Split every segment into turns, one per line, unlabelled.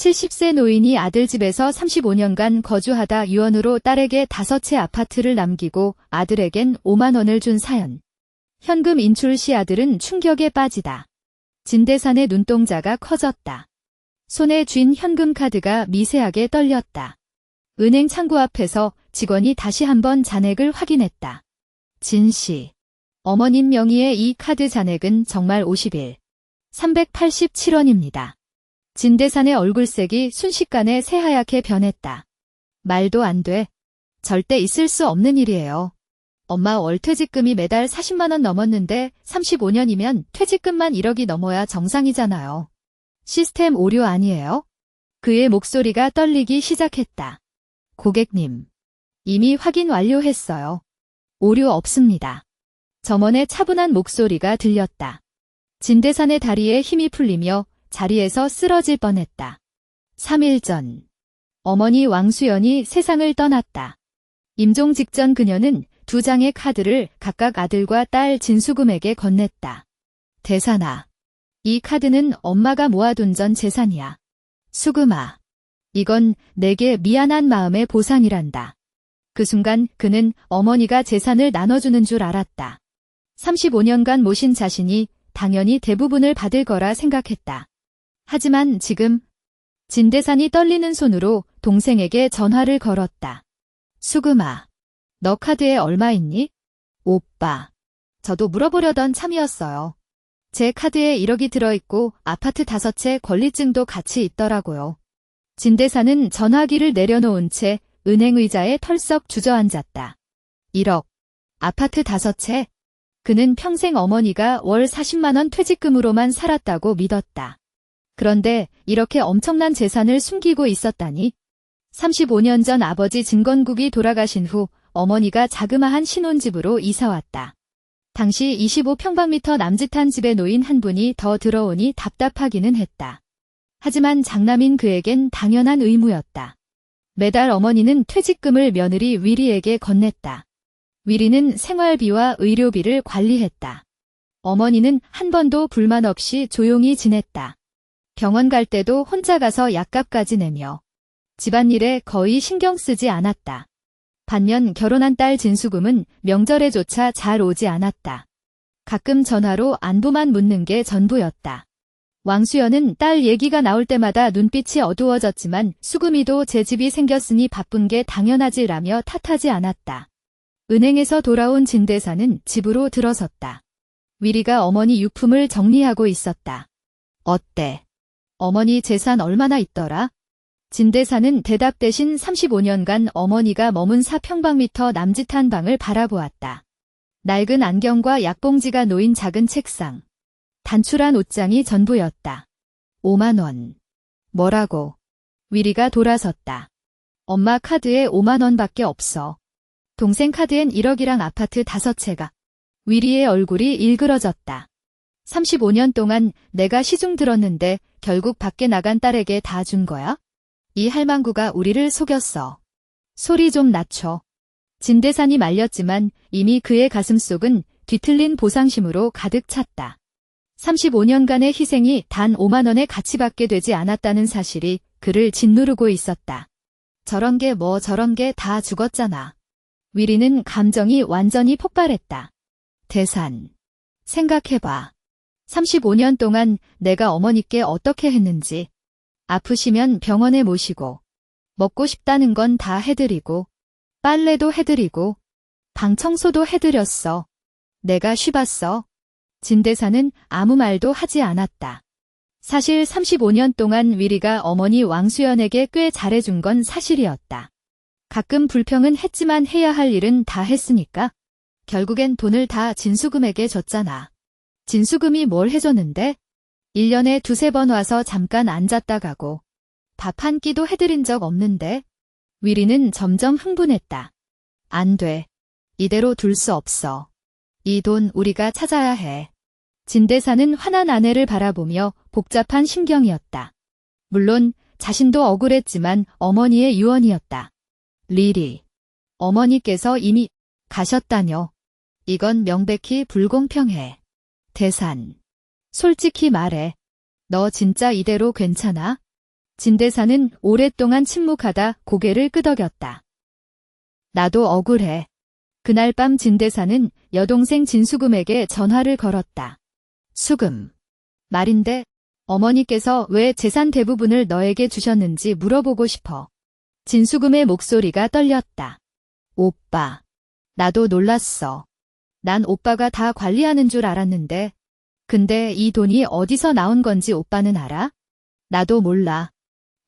70세 노인이 아들 집에서 35년간 거주하다 유언으로 딸에게 5채 아파트를 남기고 아들에겐 5만 원을 준 사연. 현금 인출 시 아들은 충격에 빠지다. 진대산의 눈동자가 커졌다. 손에 쥔 현금 카드가 미세하게 떨렸다. 은행 창구 앞에서 직원이 다시 한번 잔액을 확인했다. 진 씨. 어머님 명의의 이 카드 잔액은 정말 387원입니다. 진대산의 얼굴색이 순식간에 새하얗게 변했다. 말도 안 돼. 절대 있을 수 없는 일이에요. 엄마 월퇴직금이 매달 40만 원 넘었는데 35년이면 퇴직금만 1억이 넘어야 정상이잖아요. 시스템 오류 아니에요? 그의 목소리가 떨리기 시작했다. 고객님. 이미 확인 완료했어요. 오류 없습니다. 점원의 차분한 목소리가 들렸다. 진대산의 다리에 힘이 풀리며 자리에서 쓰러질 뻔했다. 3일 전. 어머니 왕수연이 세상을 떠났다. 임종 직전 그녀는 2장의 카드를 각각 아들과 딸 진수금에게 건넸다. 대산아. 이 카드는 엄마가 모아둔 전 재산이야. 수금아. 이건 내게 미안한 마음의 보상이란다. 그 순간 그는 어머니가 재산을 나눠주는 줄 알았다. 35년간 모신 자신이 당연히 대부분을 받을 거라 생각했다. 하지만 지금 진대산이 떨리는 손으로 동생에게 전화를 걸었다. 수금아, 너 카드에 얼마 있니? 오빠, 저도 물어보려던 참이었어요. 제 카드에 1억이 들어있고 아파트 5채 권리증도 같이 있더라고요. 진대산은 전화기를 내려놓은 채 은행 의자에 털썩 주저앉았다. 1억, 아파트 5채? 그는 평생 어머니가 월 40만 원 퇴직금으로만 살았다고 믿었다. 그런데 이렇게 엄청난 재산을 숨기고 있었다니. 35년 전 아버지 진건국이 돌아가신 후 어머니가 자그마한 신혼집으로 이사왔다. 당시 25평방미터 남짓한 집에 노인 한 분이 더 들어오니 답답하기는 했다. 하지만 장남인 그에겐 당연한 의무였다. 매달 어머니는 퇴직금을 며느리 위리에게 건넸다. 위리는 생활비와 의료비를 관리했다. 어머니는 한 번도 불만 없이 조용히 지냈다. 병원 갈 때도 혼자 가서 약값까지 내며 집안일에 거의 신경 쓰지 않았다. 반면 결혼한 딸 진수금은 명절에조차 잘 오지 않았다. 가끔 전화로 안부만 묻는 게 전부였다. 왕수연은 딸 얘기가 나올 때마다 눈빛이 어두워졌지만 수금이도 제 집이 생겼으니 바쁜 게 당연하지라며 탓하지 않았다. 은행에서 돌아온 진대산은 집으로 들어섰다. 위리가 어머니 유품을 정리하고 있었다. 어때? 어머니 재산 얼마나 있더라? 진대산은 대답 대신 35년간 어머니가 머문 4평방미터 남짓한 방을 바라보았다. 낡은 안경과 약봉지가 놓인 작은 책상. 단출한 옷장이 전부였다. 5만 원. 뭐라고? 위리가 돌아섰다. 엄마 카드에 5만 원밖에 없어. 동생 카드엔 1억이랑 아파트 5채가. 위리의 얼굴이 일그러졌다. 35년 동안 내가 시중 들었는데 결국 밖에 나간 딸에게 다 준 거야? 이 할망구가 우리를 속였어. 소리 좀 낮춰. 진대산이 말렸지만 이미 그의 가슴속은 뒤틀린 보상심으로 가득 찼다. 35년간의 희생이 단 5만 원의 가치밖에 되지 않았다는 사실이 그를 짓누르고 있었다. 저런 게 다 죽었잖아. 위리는 감정이 완전히 폭발했다. 대산. 생각해봐. 35년 동안 내가 어머니께 어떻게 했는지. 아프시면 병원에 모시고, 먹고 싶다는 건 다 해드리고, 빨래도 해드리고, 방 청소도 해드렸어. 내가 쉬봤어. 진대산은 아무 말도 하지 않았다. 사실 35년 동안 위리가 어머니 왕수연에게 꽤 잘해준 건 사실이었다. 가끔 불평은 했지만 해야 할 일은 다 했으니까. 결국엔 돈을 다 진수금에게 줬잖아. 진수금이 뭘 해줬는데? 1년에 2-3번 와서 잠깐 앉았다 가고. 밥 한 끼도 해드린 적 없는데? 위리는 점점 흥분했다. 안 돼. 이대로 둘 수 없어. 이 돈 우리가 찾아야 해. 진대산은 화난 아내를 바라보며 복잡한 심경이었다. 물론 자신도 억울했지만 어머니의 유언이었다. 리리. 어머니께서 이미 가셨다뇨. 이건 명백히 불공평해. 대산. 솔직히 말해. 너 진짜 이대로 괜찮아? 진대사는 오랫동안 침묵하다 고개를 끄덕였다. 나도 억울해. 그날 밤 진대사는 여동생 진수금에게 전화를 걸었다. 수금. 말인데 어머니께서 왜 재산 대부분을 너에게 주셨는지 물어보고 싶어. 진수금의 목소리가 떨렸다. 오빠. 나도 놀랐어. 난 오빠가 다 관리하는 줄 알았는데. 근데 이 돈이 어디서 나온 건지 오빠는 알아? 나도 몰라.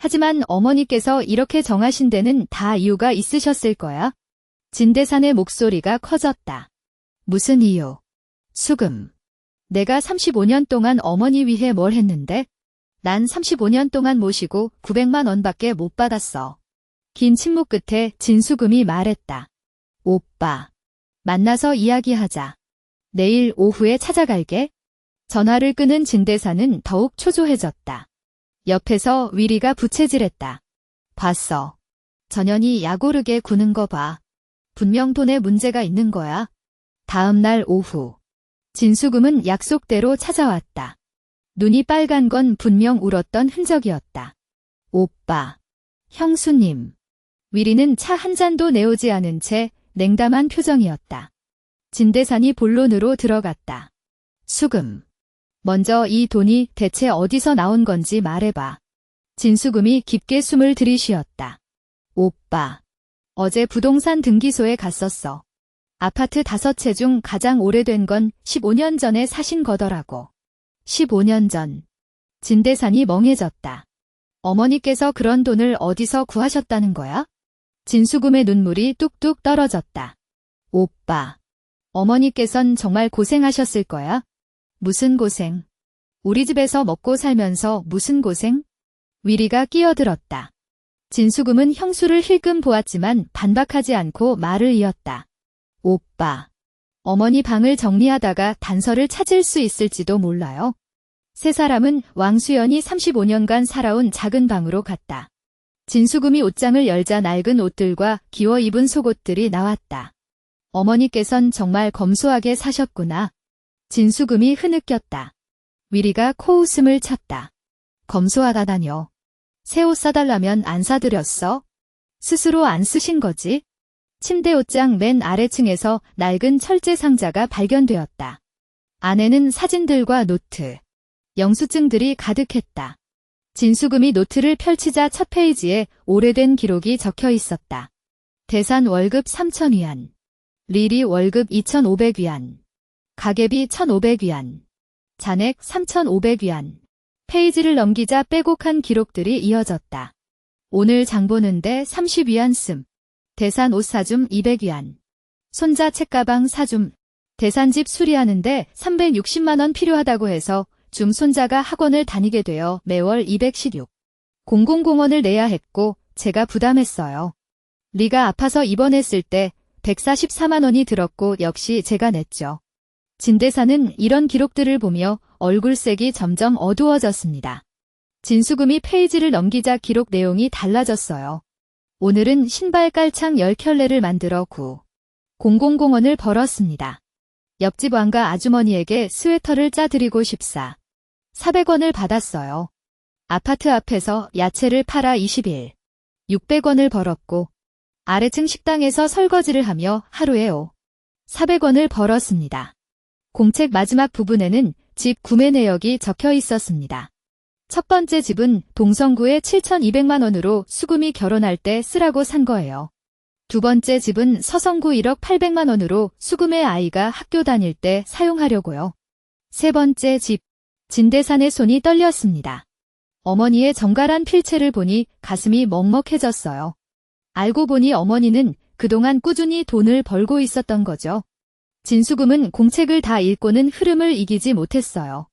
하지만 어머니께서 이렇게 정하신 데는 다 이유가 있으셨을 거야. 진대산의 목소리가 커졌다. 무슨 이유? 수금. 내가 35년 동안 어머니 위해 뭘 했는데? 난 35년 동안 모시고 900만 원밖에 못 받았어. 긴 침묵 끝에 진수금이 말했다. 오빠. 만나서 이야기하자. 내일 오후에 찾아갈게. 전화를 끄는 진대사는 더욱 초조해졌다. 옆에서 위리가 부채질했다. 봤어. 전현이 약오르게 구는 거 봐. 분명 돈에 문제가 있는 거야. 다음 날 오후. 진수금은 약속대로 찾아왔다. 눈이 빨간 건 분명 울었던 흔적이었다. 오빠. 형수님. 위리는 차 한 잔도 내오지 않은 채 냉담한 표정이었다. 진대산이 본론으로 들어갔다. 수금. 먼저 이 돈이 대체 어디서 나온 건지 말해봐. 진수금이 깊게 숨을 들이쉬었다. 오빠. 어제 부동산 등기소에 갔었어. 아파트 5채 중 가장 오래된 건 15년 전에 사신 거더라고. 15년 전. 진대산이 멍해졌다. 어머니께서 그런 돈을 어디서 구하셨다는 거야? 진수금의 눈물이 뚝뚝 떨어졌다. 오빠. 어머니께선 정말 고생하셨을 거야? 무슨 고생? 우리 집에서 먹고 살면서 무슨 고생? 위리가 끼어들었다. 진수금은 형수를 힐끔 보았지만 반박하지 않고 말을 이었다. 오빠. 어머니 방을 정리하다가 단서를 찾을 수 있을지도 몰라요. 세 사람은 왕수연이 35년간 살아온 작은 방으로 갔다. 진수금이 옷장을 열자 낡은 옷들과 기워 입은 속옷들이 나왔다. 어머니께선 정말 검소하게 사셨구나. 진수금이 흐느꼈다. 위리가 코웃음을 쳤다. 검소하다다뇨. 새 옷 사달라면 안 사드렸어? 스스로 안 쓰신 거지? 침대 옷장 맨 아래층에서 낡은 철제 상자가 발견되었다. 안에는 사진들과 노트, 영수증들이 가득했다. 진수금이 노트를 펼치자 첫 페이지에 오래된 기록이 적혀 있었다. 대산 월급 3,000위안, 리리 월급 2,500위안. 가계비 1,500위안, 잔액 3,500위안. 페이지를 넘기자 빼곡한 기록들이 이어졌다. 오늘 장 보는데 30위안 씀. 대산 옷 사줌 200위안. 손자 책가방 사줌. 대산집 수리하는데 360만 원 필요하다고 해서 중 손자가 학원을 다니게 되어 매월 216. 공공공원을 내야 했고 제가 부담했어요. 리가 아파서 입원했을 때 144만 원이 들었고 역시 제가 냈죠. 진대사는 이런 기록들을 보며 얼굴색이 점점 어두워졌습니다. 진수금이 페이지를 넘기자 기록 내용이 달라졌어요. 오늘은 신발 깔창 10켤레를 만들어 공공공원을 벌었습니다. 옆집 왕가 아주머니에게 스웨터를 짜드리고 싶사. 400원을 받았어요. 아파트 앞에서 야채를 팔아 20일. 600원을 벌었고 아래층 식당에서 설거지를 하며 하루에 400원을 벌었습니다. 공책 마지막 부분에는 집 구매 내역이 적혀 있었습니다. 첫 번째 집은 동성구에 7,200만 원으로 수금이 결혼할 때 쓰라고 산 거예요. 두 번째 집은 서성구 1억 800만 원으로 수금의 아이가 학교 다닐 때 사용하려고요. 세 번째 집, 진대산의 손이 떨렸습니다. 어머니의 정갈한 필체를 보니 가슴이 먹먹해졌어요. 알고 보니 어머니는 그동안 꾸준히 돈을 벌고 있었던 거죠. 진수금은 공책을 다 읽고는 흐름을 이기지 못했어요.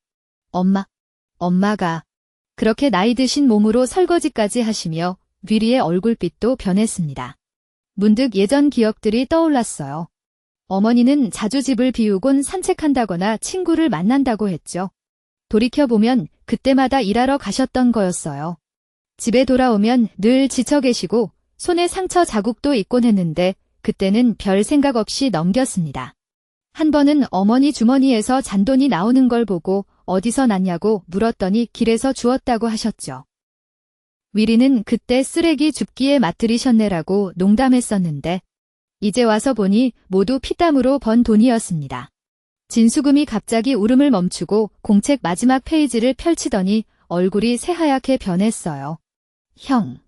엄마가 그렇게 나이 드신 몸으로 설거지까지 하시며 위리의 얼굴빛도 변했습니다. 문득 예전 기억들이 떠올랐어요. 어머니는 자주 집을 비우곤 산책한다거나 친구를 만난다고 했죠. 돌이켜보면 그때마다 일하러 가셨던 거였어요. 집에 돌아오면 늘 지쳐 계시고 손에 상처 자국도 있곤 했는데 그때는 별 생각 없이 넘겼습니다. 한 번은 어머니 주머니에서 잔돈이 나오는 걸 보고 어디서 났냐고 물었더니 길에서 주웠다고 하셨죠. 위리는 그때 쓰레기 줍기에 맞들이셨네라고 농담했었는데 이제 와서 보니 모두 피땀으로 번 돈이었습니다. 진수금이 갑자기 울음을 멈추고 공책 마지막 페이지를 펼치더니 얼굴이 새하얗게 변했어요. 형,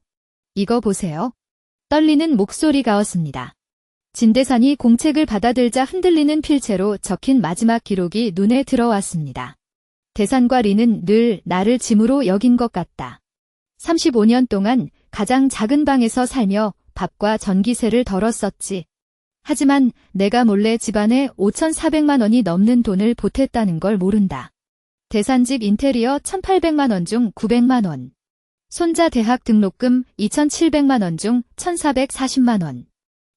이거 보세요. 떨리는 목소리가었습니다. 진대산이 공책을 받아들자 흔들리는 필체로 적힌 마지막 기록이 눈에 들어왔습니다. 대산과 리는 늘 나를 짐으로 여긴 것 같다. 35년 동안 가장 작은 방에서 살며 밥과 전기세를 덜었었지. 하지만 내가 몰래 집안에 5,400만 원이 넘는 돈을 보탰다는 걸 모른다. 대산집 인테리어 1,800만 원 중 900만 원. 손자 대학 등록금 2,700만 원 중 1,440만 원.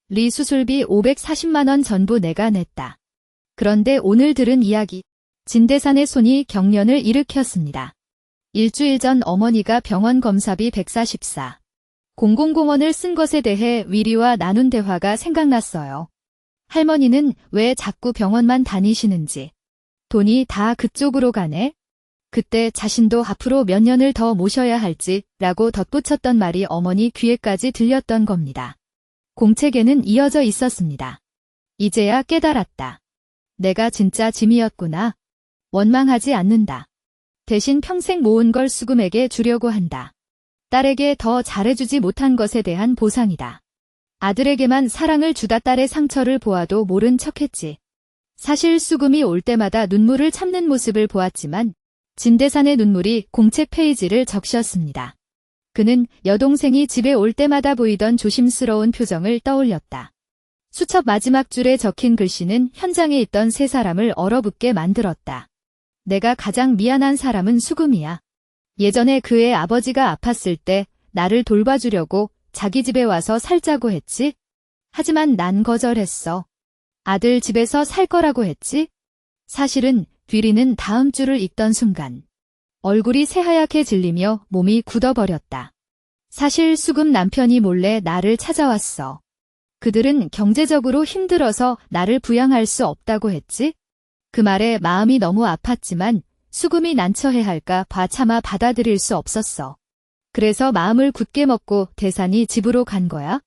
리 수술비 540만 원 전부 내가 냈다. 그런데 오늘 들은 이야기. 진대산의 손이 경련을 일으켰습니다. 일주일 전 어머니가 병원 검사비 144. 공공공원을 쓴 것에 대해 위리와 나눈 대화가 생각났어요. 할머니는 왜 자꾸 병원만 다니시는지. 돈이 다 그쪽으로 가네? 그때 자신도 앞으로 몇 년을 더 모셔야 할지 라고 덧붙였던 말이 어머니 귀에까지 들렸던 겁니다. 공책에는 이어져 있었습니다. 이제야 깨달았다. 내가 진짜 짐이었구나. 원망하지 않는다. 대신 평생 모은 걸 수금에게 주려고 한다. 딸에게 더 잘해주지 못한 것에 대한 보상이다. 아들에게만 사랑을 주다 딸의 상처를 보아도 모른 척했지. 사실 수금이 올 때마다 눈물을 참는 모습을 보았지만 진대산의 눈물이 공책 페이지를 적셨습니다. 그는 여동생이 집에 올 때마다 보이던 조심스러운 표정을 떠올렸다. 수첩 마지막 줄에 적힌 글씨는 현장에 있던 세 사람을 얼어붙게 만들었다. 내가 가장 미안한 사람은 수금이야. 예전에 그의 아버지가 아팠을 때 나를 돌봐주려고 자기 집에 와서 살자고 했지? 하지만 난 거절했어. 아들 집에서 살 거라고 했지? 사실은 귀리는 다음 줄을 읽던 순간 얼굴이 새하얗게 질리며 몸이 굳어버렸다. 사실 수금 남편이 몰래 나를 찾아왔어. 그들은 경제적으로 힘들어서 나를 부양할 수 없다고 했지? 그 말에 마음이 너무 아팠지만 수금이 난처해할까 봐 차마 받아들일 수 없었어. 그래서 마음을 굳게 먹고 대산이 집으로 간 거야.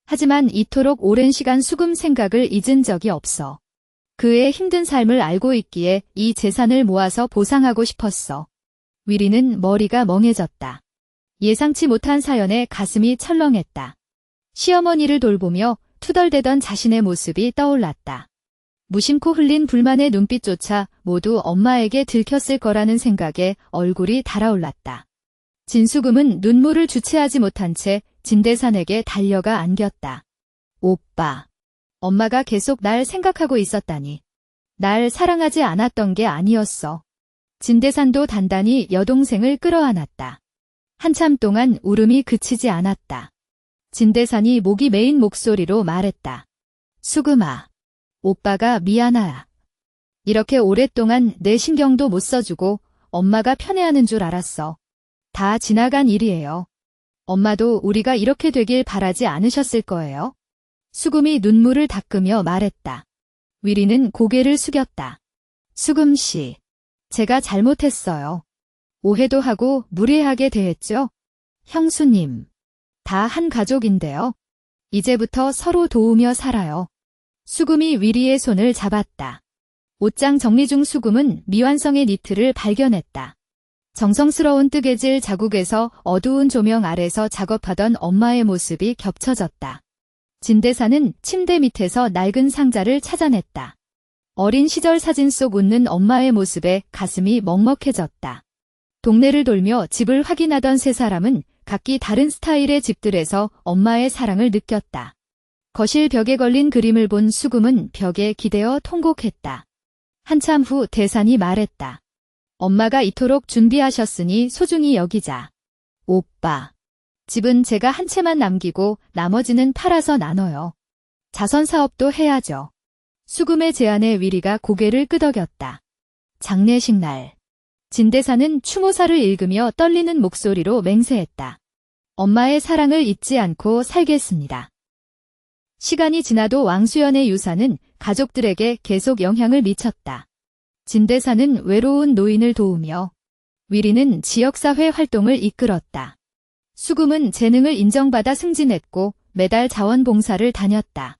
하지만 이토록 오랜 시간 수금 생각을 잊은 적이 없어. 그의 힘든 삶을 알고 있기에 이 재산을 모아서 보상하고 싶었어. 위리는 머리가 멍해졌다. 예상치 못한 사연에 가슴이 철렁했다. 시어머니를 돌보며 투덜대던 자신의 모습이 떠올랐다. 무심코 흘린 불만의 눈빛조차 모두 엄마에게 들켰을 거라는 생각에 얼굴이 달아올랐다. 진수금은 눈물을 주체하지 못한 채 진대산에게 달려가 안겼다. 오빠. 엄마가 계속 날 생각하고 있었다니. 날 사랑하지 않았던 게 아니었어. 진대산도 단단히 여동생을 끌어안았다. 한참 동안 울음이 그치지 않았다. 진대산이 목이 메인 목소리로 말했다. 수금아. 오빠가 미안하야. 이렇게 오랫동안 내 신경도 못 써주고 엄마가 편애하는 줄 알았어. 다 지나간 일이에요. 엄마도 우리가 이렇게 되길 바라지 않으셨을 거예요. 수금이 눈물을 닦으며 말했다. 위리는 고개를 숙였다. 수금 씨, 제가 잘못했어요. 오해도 하고 무례하게 대했죠? 형수님, 다 한 가족인데요. 이제부터 서로 도우며 살아요. 수금이 위리의 손을 잡았다. 옷장 정리 중 수금은 미완성의 니트를 발견했다. 정성스러운 뜨개질 자국에서 어두운 조명 아래서 작업하던 엄마의 모습이 겹쳐졌다. 진대산은 침대 밑에서 낡은 상자를 찾아냈다. 어린 시절 사진 속 웃는 엄마의 모습에 가슴이 먹먹해졌다. 동네를 돌며 집을 확인하던 세 사람은 각기 다른 스타일의 집들에서 엄마의 사랑을 느꼈다. 거실 벽에 걸린 그림을 본 수금은 벽에 기대어 통곡했다. 한참 후 대산이 말했다. 엄마가 이토록 준비하셨으니 소중히 여기자. 오빠. 집은 제가 한 채만 남기고 나머지는 팔아서 나눠요. 자선 사업도 해야죠. 수금의 제안에 위리가 고개를 끄덕였다. 장례식 날. 진대산은 추모사를 읽으며 떨리는 목소리로 맹세했다. 엄마의 사랑을 잊지 않고 살겠습니다. 시간이 지나도 왕수연의 유산은 가족들에게 계속 영향을 미쳤다. 진대산은 외로운 노인을 도우며 위리는 지역사회 활동을 이끌었다. 수금은 재능을 인정받아 승진했고 매달 자원봉사를 다녔다.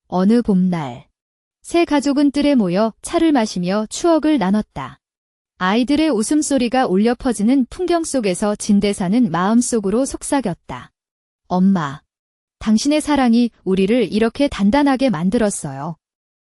어느 봄날, 세 가족은 뜰에 모여 차를 마시며 추억을 나눴다. 아이들의 웃음소리가 울려 퍼지는 풍경 속에서 진대사는 마음속으로 속삭였다. 엄마, 당신의 사랑이 우리를 이렇게 단단하게 만들었어요.